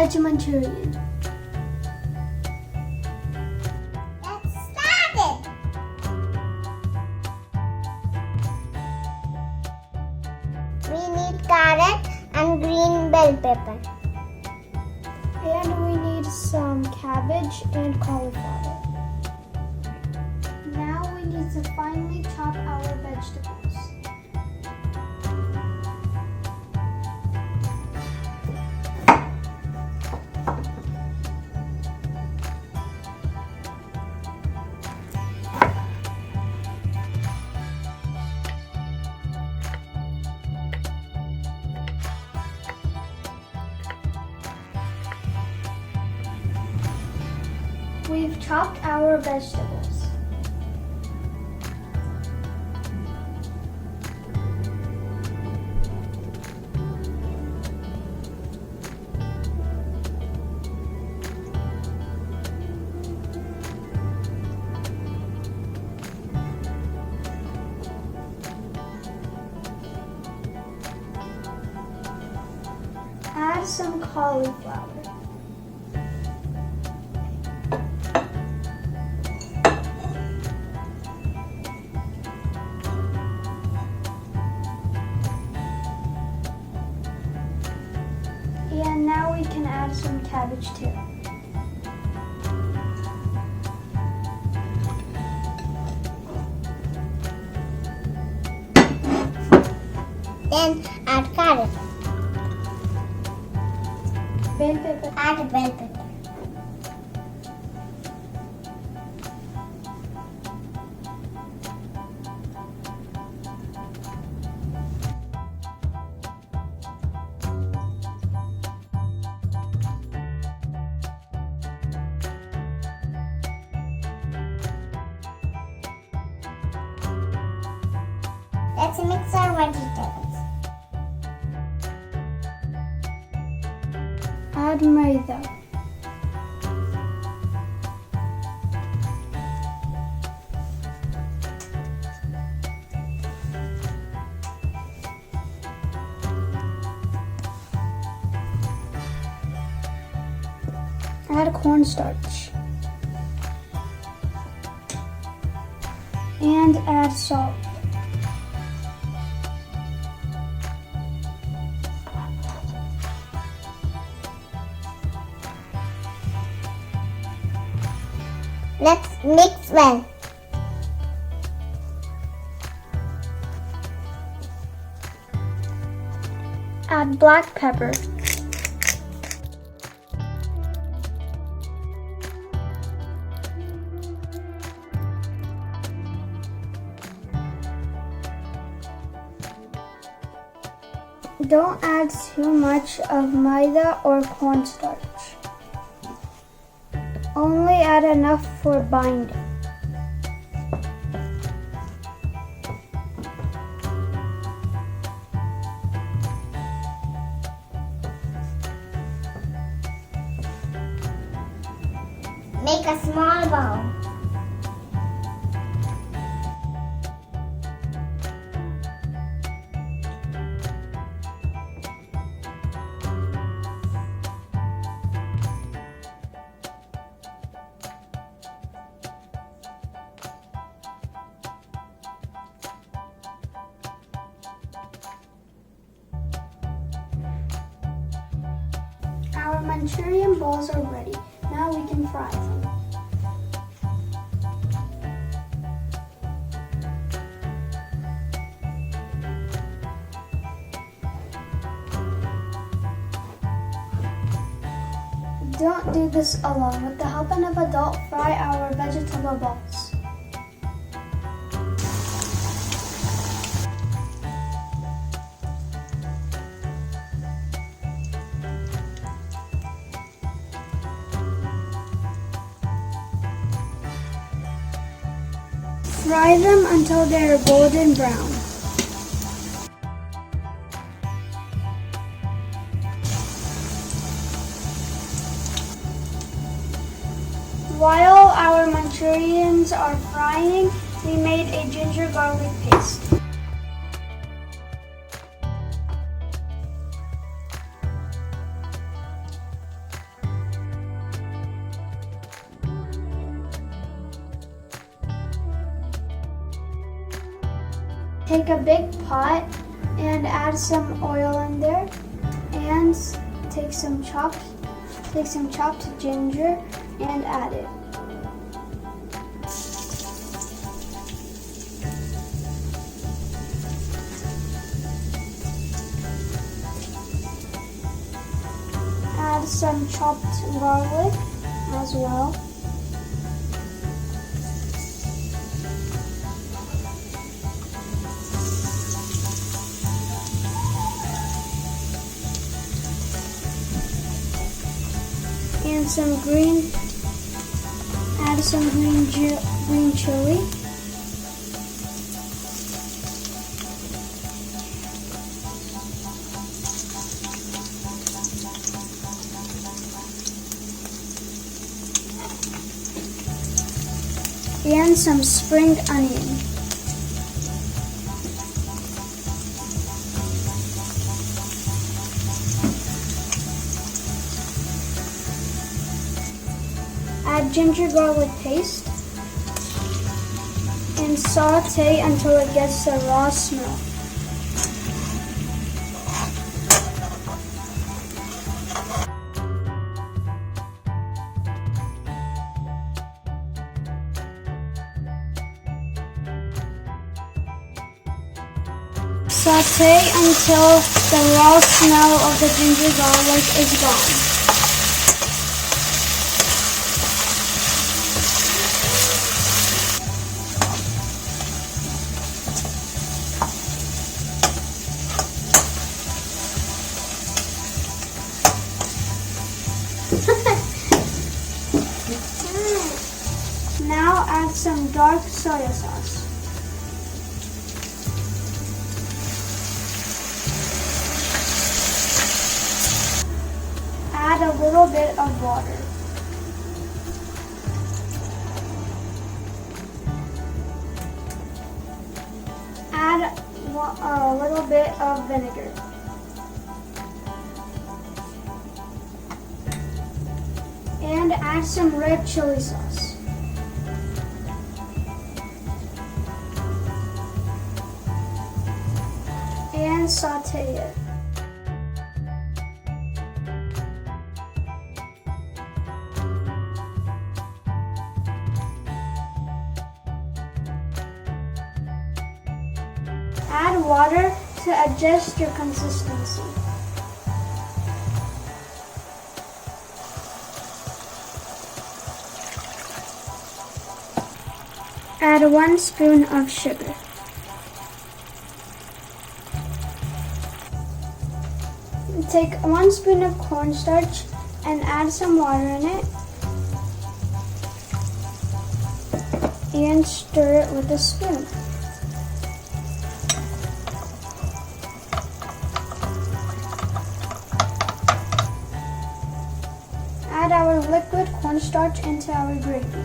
Veg Manchurian. Let's start it. We need carrot and green bell pepper. And we need some cabbage and cauliflower. Now we need to finely chop our vegetables. We've chopped our vegetables. Add some cauliflower. And now we can add some cabbage too. Then add carrot. Bell pepper. Add bell pepper. Let's mix our vegetables. Add maida. Add cornstarch. And add salt. Let's mix well. Add black pepper. Don't add too much of maida or cornstarch. Only add enough for binding. Make a small bowl. Our Manchurian balls are ready. Now we can fry them. Don't do this alone. With the help of an adult, fry our vegetable balls. Fry them until they are golden brown. While our Manchurians are frying, we made a ginger garlic paste. Take a big pot and add some oil in there, and take some chopped ginger and add it. Add some chopped garlic as well. And add some green chili. And some spring onion. Add ginger garlic paste and saute until it gets a raw smell. Saute until the raw smell of the ginger garlic is gone. Now add some dark soy sauce. Add a little bit of water. Add a little bit of vinegar. And add some red chili sauce. And saute it. Add water to adjust your consistency. Add 1 spoon of sugar. Take 1 spoon of cornstarch and add some water in it and stir it with a spoon. Add our liquid cornstarch into our gravy.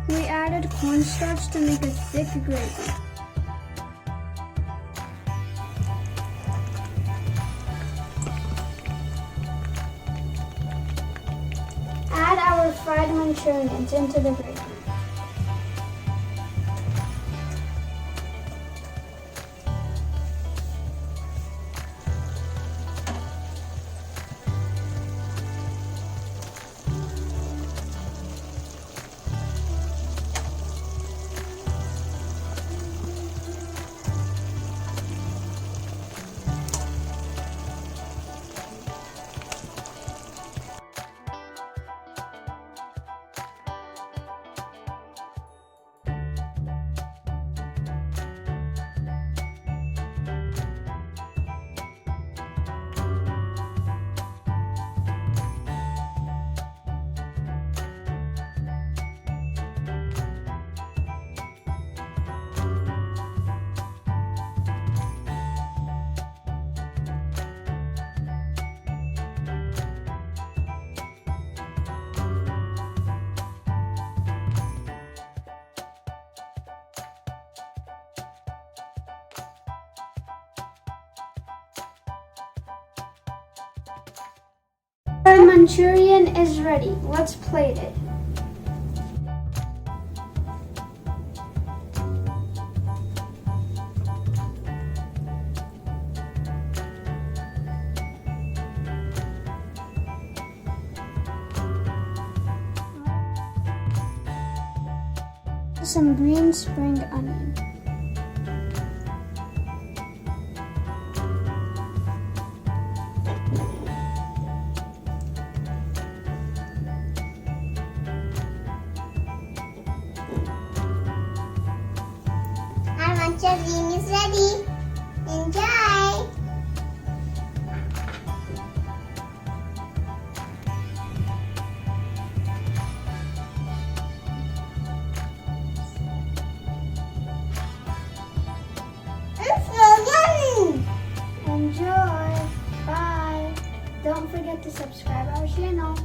We added cornstarch to make a thick gravy. Add our fried Manchurians into the gravy. Our Manchurian is ready. Let's plate it. Some green spring onion. Our Manchurian is ready. Enjoy! It's so yummy! Enjoy. Bye. Don't forget to subscribe our channel.